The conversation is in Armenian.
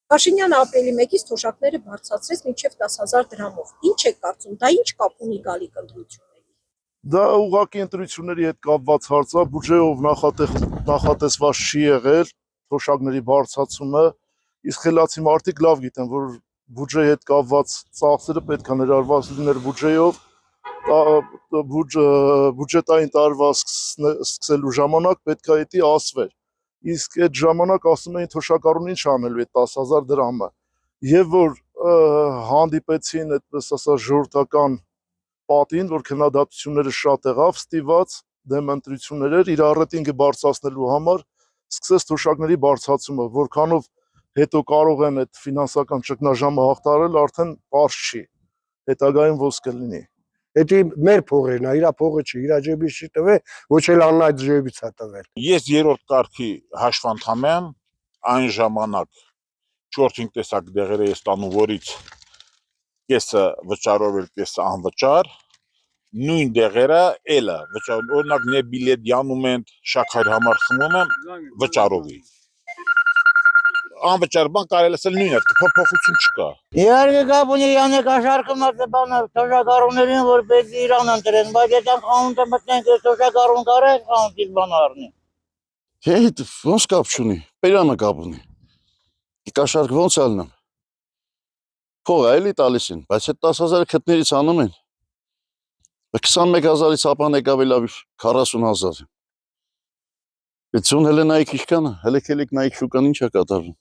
Փաշինյանը ապրիլի 1-ից թոշակները բարձրացրեց մինչև 10,000 դրամով։ Ինչ եք կարծում, դա ինչ կապ ունի գալիք ընտրությունների։ Դա ուղղակի ընտրությունների հետ կապված հարց է, բյուջեով նախատեսված չի եղել թոշակների բարձրացումը, իսկ խելացի մարդիկ լավ գիտեն, որ բյուջեի հետ կապված ծախսերը պետք է ներառված լիներ բյուջեով, բյուջետային տարվա սկսելու ժամանակ պետք է դա ասվեր։ Իսկ այդ ժամանակ ասում էին թոշակառուն ինչ անելու այդ 10,000 դրամը, եւ որ հանդիպեցին այդպես ասած ժողովրդական պատին, որ քննադատությունները շատ եղավ, ստիված դեմ ընտրություններ էր, իր ռեյտինգը բարձրացնելու համար սկսեց թոշակների բարձրացումը, որքանով հետո կարող են այդ ֆինանսական ճգնաժամը հաղթահարել, արդեն պարզ չի, հետագայում ոնց կլինի։ Դա մեր փողերն է, իր փողը չի, իր ջեբից չի տվել, ոչ էլ աննայած ջեբից է տվել։ Ես երրորդ կարգի հաշվանդամ եմ, այն ժամանակ 4-5 տեսակ դեղեր է ստանում, որից կեսը վճարով էր, կեսը անվճար, նույն դեղերը էլը վճարով, օրինակ Նեբիլեդյան մենտ շաքարի համար խմում եմ վճարովի։ Անվճար բան կարելի ասել նույնն է, փոփոխություն չկա։ Իհարկե կապ ունի Յանեկ աշարքում բանը թոշակառուներին, որ պետք է Իրան ընտրեն, բայց եթե խանութը մտնենք, թոշակառուն կարեք խանութից բան առնի։ Հետ ոնց կապ չունի, Պերանը կապ ունի։ Կաշարք ոնց ալնեմ։ Փողը էլի տալիս են, բայց այդ 10,000-ը քթներից անում են։ 21,000-ից ապան եկավ էլ 40,000։ 50 հələ նայեք ինչքան է, հələ քելիք նայեք շուկան ինչ է կատարվում։